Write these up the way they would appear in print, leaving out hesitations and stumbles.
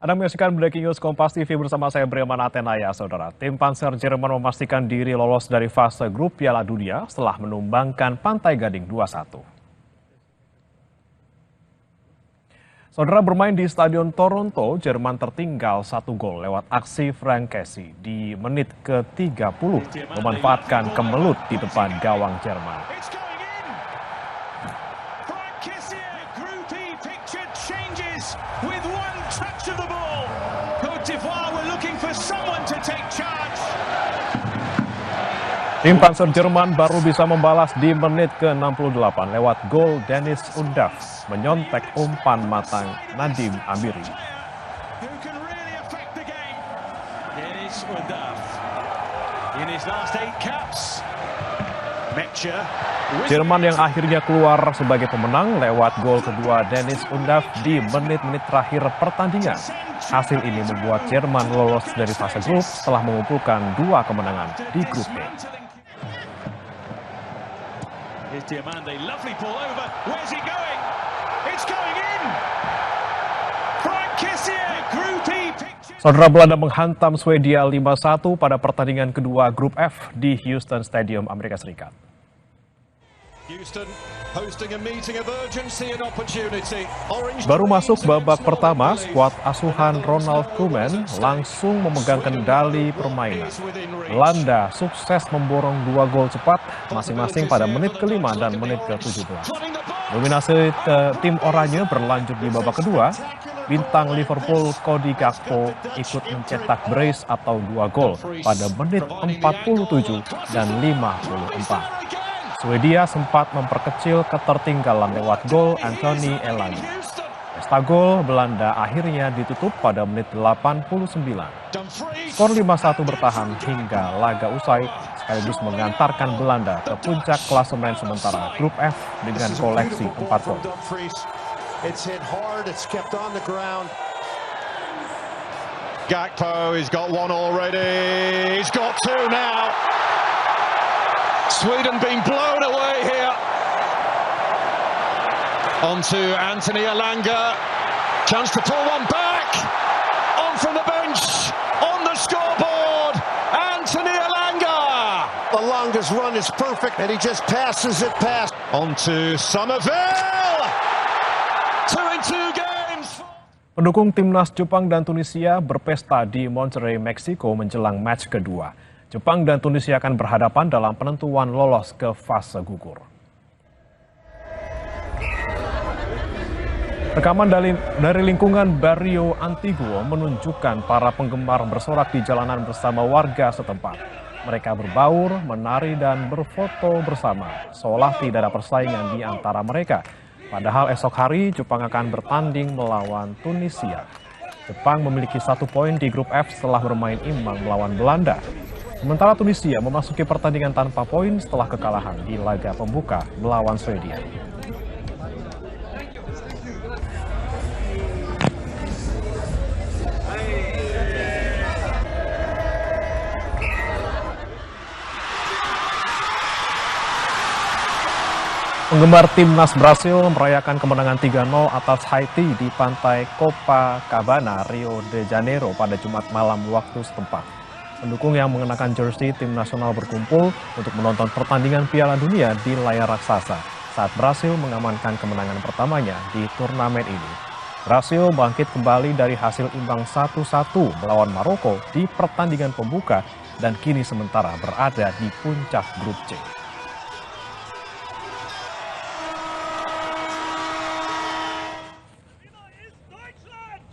Anda menyaksikan Breaking News Kompas TV bersama saya Breman Atenaya, Saudara. Tim Panser Jerman memastikan diri lolos dari fase grup Piala Dunia setelah menumbangkan Pantai Gading 2-1. Saudara, bermain di Stadion Toronto, Jerman tertinggal 1 gol lewat aksi Frank Kessie di menit ke-30 memanfaatkan kemelut di depan gawang Jerman. Tim Panser Jerman baru bisa membalas di menit ke-68 lewat gol Deniz Undav menyontek umpan matang Nadim Amiri. Jerman yang akhirnya keluar sebagai pemenang lewat gol kedua Deniz Undav di menit-menit terakhir pertandingan. Hasil ini membuat Jerman lolos dari fase grup setelah mengumpulkan 2 kemenangan di grup B. Here's Diamande, lovely ball over. Where's he going? It's going in. Frank Kessie, Group E. Saudara, Belanda menghantam Swedia 5-1 pada pertandingan kedua grup F di Houston Stadium, Amerika Serikat. Baru masuk babak pertama, skuad asuhan Ronald Koeman langsung memegang kendali permainan. Belanda sukses memborong 2 gol cepat masing-masing pada menit ke-5 dan menit ke-17. Dominasi tim oranye berlanjut di babak kedua. Bintang Liverpool Cody Gakpo ikut mencetak brace atau 2 gol pada menit 47 dan 54. Swedia sempat memperkecil ketertinggalan lewat gol Anthony Elanga. Pesta gol Belanda akhirnya ditutup pada menit 89. Skor 5-1 bertahan hingga laga usai, sekaligus mengantarkan Belanda ke puncak klasemen sementara grup F dengan koleksi 4 poin. Gakpo, he's got 1 already. He's got 2 now. Sweden being blown away here. On to Anthony Elanga. Chance to pull one back. On from the bench. On the scoreboard. Anthony Elanga. Elanga's run is perfect and he just passes it past. On to Somerville. 2 in 2 games. Pendukung timnas Jepang dan Tunisia berpesta di Monterrey, Meksiko menjelang match kedua. Jepang dan Tunisia akan berhadapan dalam penentuan lolos ke fase gugur. Rekaman dari lingkungan Barrio Antiguo menunjukkan para penggemar bersorak di jalanan bersama warga setempat. Mereka berbaur, menari, dan berfoto bersama, seolah tidak ada persaingan di antara mereka. Padahal esok hari Jepang akan bertanding melawan Tunisia. Jepang memiliki 1 poin di grup F setelah bermain imbang melawan Belanda. Sementara Tunisia memasuki pertandingan tanpa poin setelah kekalahan di laga pembuka melawan Swedia. Penggemar timnas Brasil merayakan kemenangan 3-0 atas Haiti di pantai Copacabana, Rio de Janeiro pada Jumat malam waktu setempat. Pendukung yang mengenakan jersey tim nasional berkumpul untuk menonton pertandingan Piala Dunia di layar raksasa saat Brasil mengamankan kemenangan pertamanya di turnamen ini. Brasil bangkit kembali dari hasil imbang 1-1 melawan Maroko di pertandingan pembuka dan kini sementara berada di puncak grup C.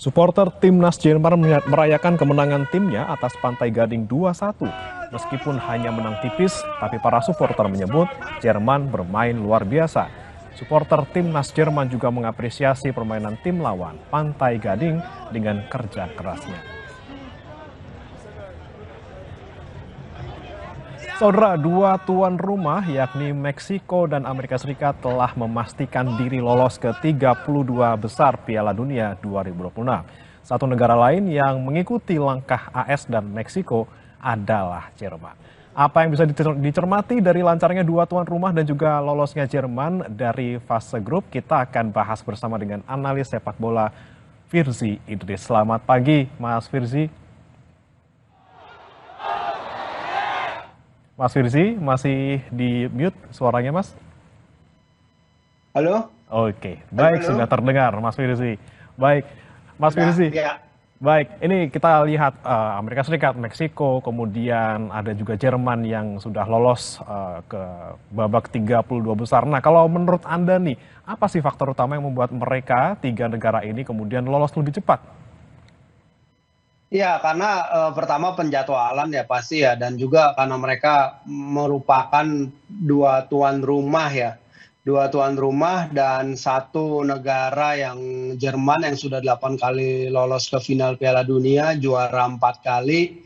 Supporter timnas Jerman merayakan kemenangan timnya atas Pantai Gading 2-1. Meskipun hanya menang tipis, tapi para supporter menyebut Jerman bermain luar biasa. Supporter timnas Jerman juga mengapresiasi permainan tim lawan Pantai Gading dengan kerja kerasnya. Saudara, 2 tuan rumah yakni Meksiko dan Amerika Serikat telah memastikan diri lolos ke 32 besar Piala Dunia 2026. Satu negara lain yang mengikuti langkah AS dan Meksiko adalah Jerman. Apa yang bisa dicermati dari lancarnya 2 tuan rumah dan juga lolosnya Jerman dari fase grup? Kita akan bahas bersama dengan analis sepak bola Firzi Idris. Selamat pagi, Mas Firzi. Mas Firzi masih di mute suaranya, Mas? Halo? Oke, baik, Halo? sudah terdengar, Mas Firzi. Baik, Mas Firzi. Ya. Baik, ini kita lihat Amerika Serikat, Meksiko, kemudian ada juga Jerman yang sudah lolos ke babak 32 besar. Nah, kalau menurut Anda nih, apa sih faktor utama yang membuat mereka, tiga negara ini kemudian lolos lebih cepat? Ya, karena pertama penjadwalan ya pasti ya, dan juga karena mereka merupakan dua tuan rumah ya. Dua tuan rumah dan satu negara yang Jerman yang sudah 8 kali lolos ke final Piala Dunia, juara 4 kali.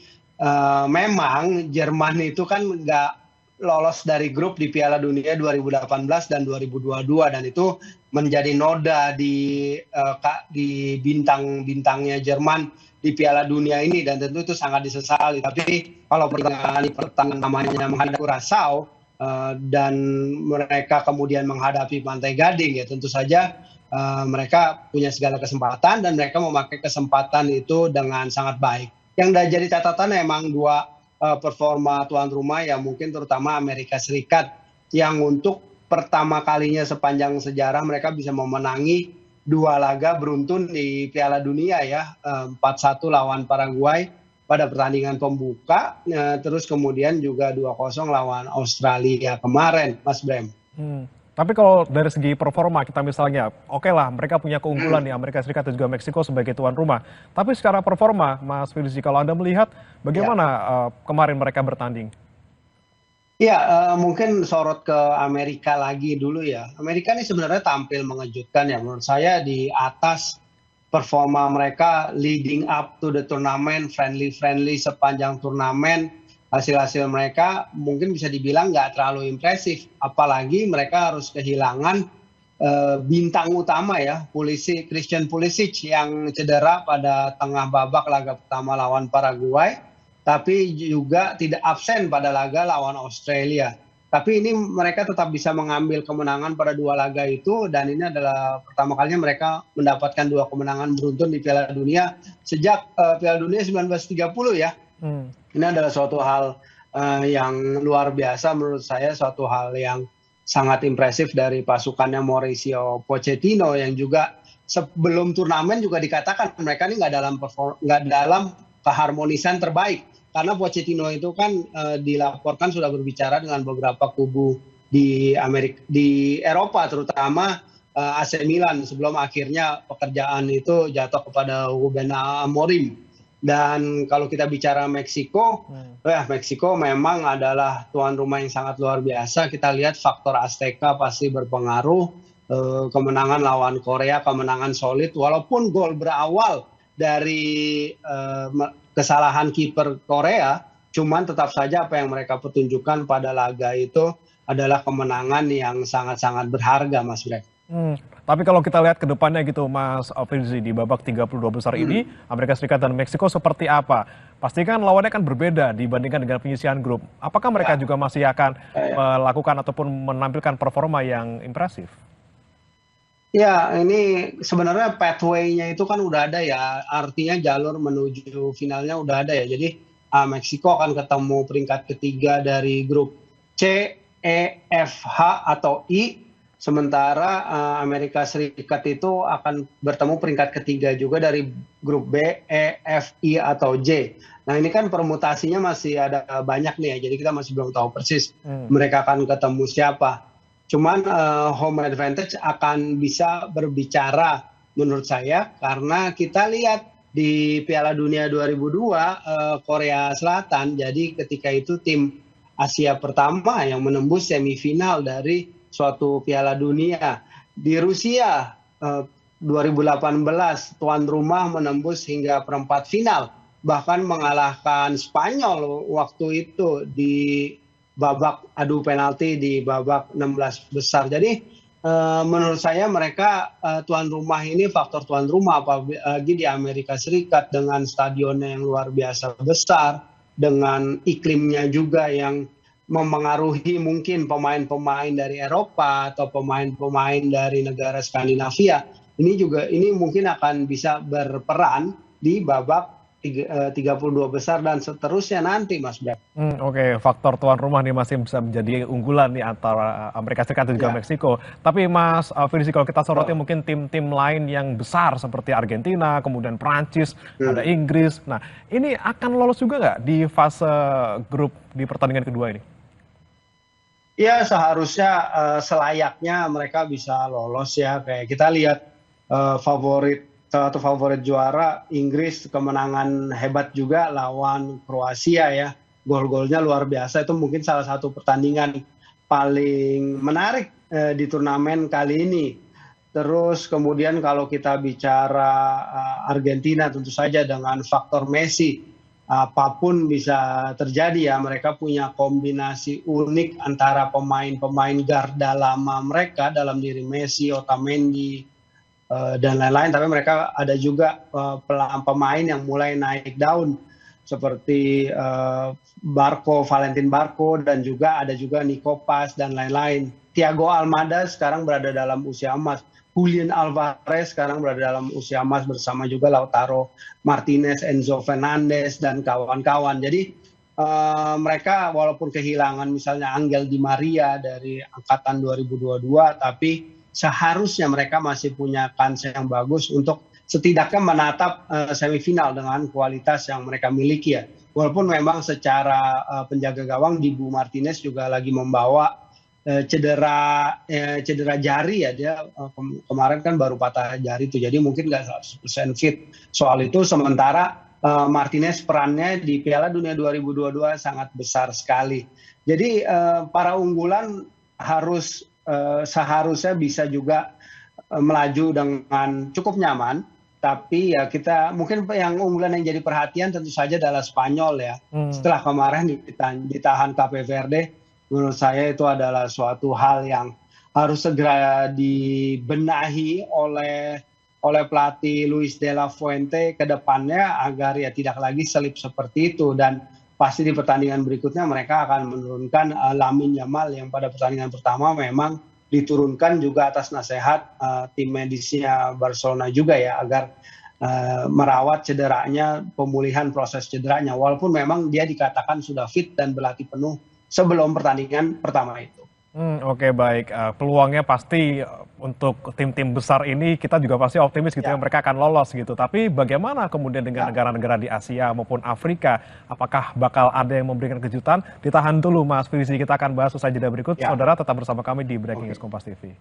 Memang Jerman itu kan nggak lolos dari grup di Piala Dunia 2018 dan 2022, dan itu menjadi noda di bintang-bintangnya Jerman di Piala Dunia ini, dan tentu itu sangat disesali. Tapi kalau pertamanya menghadapi Curaçao dan mereka kemudian menghadapi Pantai Gading, ya tentu saja mereka punya segala kesempatan dan mereka memakai kesempatan itu dengan sangat baik. Yang jadi catatan memang dua performa tuan rumah yang mungkin terutama Amerika Serikat yang untuk pertama kalinya sepanjang sejarah mereka bisa memenangi dua laga beruntun di Piala Dunia ya, 4-1 lawan Paraguay pada pertandingan pembuka, terus kemudian juga 2-0 lawan Australia kemarin, Mas Brem. Tapi kalau dari segi performa kita misalnya, oke lah mereka punya keunggulan di Amerika Serikat dan juga Meksiko sebagai tuan rumah. Tapi secara performa, Mas Firzi, kalau Anda melihat bagaimana kemarin mereka bertanding? Ya, mungkin sorot ke Amerika lagi dulu ya. Amerika ini sebenarnya tampil mengejutkan ya menurut saya di atas performa mereka leading up to the tournament, friendly sepanjang turnamen. Hasil-hasil mereka mungkin bisa dibilang nggak terlalu impresif. Apalagi mereka harus kehilangan bintang utama ya, Christian Pulisic yang cedera pada tengah babak laga pertama lawan Paraguay. Tapi juga tidak absen pada laga lawan Australia. Tapi ini mereka tetap bisa mengambil kemenangan pada dua laga itu, dan ini adalah pertama kalinya mereka mendapatkan dua kemenangan beruntun di Piala Dunia sejak Piala Dunia 1930 ya. Ini adalah suatu hal yang luar biasa menurut saya, suatu hal yang sangat impresif dari pasukannya Mauricio Pochettino yang juga sebelum turnamen juga dikatakan mereka ini nggak dalam keharmonisan terbaik. Karena Pochettino itu kan dilaporkan sudah berbicara dengan beberapa kubu di Eropa, terutama AC Milan, sebelum akhirnya pekerjaan itu jatuh kepada Ruben Amorim. Dan kalau kita bicara Meksiko, Meksiko memang adalah tuan rumah yang sangat luar biasa. Kita lihat faktor Azteca pasti berpengaruh. Kemenangan lawan Korea, kemenangan solid, walaupun gol berawal dari kesalahan kiper Korea, cuman tetap saja apa yang mereka pertunjukkan pada laga itu adalah kemenangan yang sangat-sangat berharga, Mas Brek. Tapi kalau kita lihat ke depannya gitu, Mas Firzi, di babak 32 besar ini, Amerika Serikat dan Meksiko seperti apa? Pastikan lawannya kan berbeda dibandingkan dengan penyisihan grup. Apakah mereka juga masih akan melakukan ataupun menampilkan performa yang impresif? Ya, ini sebenarnya pathway-nya itu kan udah ada ya, artinya jalur menuju finalnya udah ada ya. Jadi Meksiko akan ketemu peringkat ketiga dari grup C, E, F, H atau I. Sementara Amerika Serikat itu akan bertemu peringkat ketiga juga dari grup B, E, F, I atau J. Nah ini kan permutasinya masih ada banyak nih ya, jadi kita masih belum tahu persis mereka akan ketemu siapa. Cuman home advantage akan bisa berbicara menurut saya, karena kita lihat di Piala Dunia 2002 Korea Selatan, jadi ketika itu tim Asia pertama yang menembus semifinal dari suatu Piala Dunia. Di Rusia 2018 tuan rumah menembus hingga perempat final, bahkan mengalahkan Spanyol waktu itu di babak adu penalti di babak 16 besar. Jadi menurut saya mereka tuan rumah ini, faktor tuan rumah apalagi di Amerika Serikat dengan stadionnya yang luar biasa besar, dengan iklimnya juga yang memengaruhi mungkin pemain-pemain dari Eropa atau pemain-pemain dari negara Skandinavia, ini mungkin akan bisa berperan di babak 32 besar dan seterusnya nanti, Mas Bram. Oke, faktor tuan rumah nih masih bisa menjadi unggulan nih antara Amerika Serikat dan juga Meksiko. Tapi Mas Firzi, kalau kita soroti mungkin tim-tim lain yang besar seperti Argentina, kemudian Prancis, ada Inggris. Nah, ini akan lolos juga nggak di fase grup di pertandingan kedua ini? Ya, seharusnya selayaknya mereka bisa lolos ya. Kayak kita lihat salah satu favorit juara Inggris, kemenangan hebat juga lawan Kroasia ya. Gol-golnya luar biasa, itu mungkin salah satu pertandingan paling menarik di turnamen kali ini. Terus kemudian kalau kita bicara Argentina, tentu saja dengan faktor Messi, apapun bisa terjadi ya. Mereka punya kombinasi unik antara pemain-pemain garda lama mereka dalam diri Messi, Otamendi, dan lain-lain, tapi mereka ada juga pemain yang mulai naik daun seperti Valentin Barco, dan juga ada juga Nico Paz dan lain-lain. Thiago Almada sekarang berada dalam usia emas. Julian Alvarez sekarang berada dalam usia emas bersama juga Lautaro Martinez, Enzo Fernandez dan kawan-kawan. Jadi mereka walaupun kehilangan misalnya Angel Di Maria dari angkatan 2022, tapi seharusnya mereka masih punya kans yang bagus untuk setidaknya menatap semifinal dengan kualitas yang mereka miliki ya. Walaupun memang secara penjaga gawang Dibu Martinez juga lagi membawa cedera jari ya. Dia kemarin kan baru patah jari itu, jadi mungkin nggak 100% fit soal itu. Sementara Martinez perannya di Piala Dunia 2022 sangat besar sekali. Jadi para unggulan seharusnya bisa juga melaju dengan cukup nyaman, tapi ya kita mungkin yang unggulan yang jadi perhatian tentu saja adalah Spanyol ya. Setelah kemarin ditahan Cape Verde, menurut saya itu adalah suatu hal yang harus segera dibenahi oleh pelatih Luis de la Fuente ke depannya agar ya tidak lagi selip seperti itu. Dan pasti di pertandingan berikutnya mereka akan menurunkan Lamine Yamal yang pada pertandingan pertama memang diturunkan juga atas nasihat tim medisnya Barcelona juga ya, agar merawat cederanya, pemulihan proses cederanya, walaupun memang dia dikatakan sudah fit dan berlatih penuh sebelum pertandingan pertama itu. Oke, baik. Peluangnya pasti untuk tim-tim besar ini kita juga pasti optimis gitu ya, mereka akan lolos gitu. Tapi bagaimana kemudian dengan negara-negara di Asia maupun Afrika? Apakah bakal ada yang memberikan kejutan? Ditahan dulu Mas Firzi, kita akan bahas usai jeda berikut. Saudara tetap bersama kami di Breaking News Kompas TV.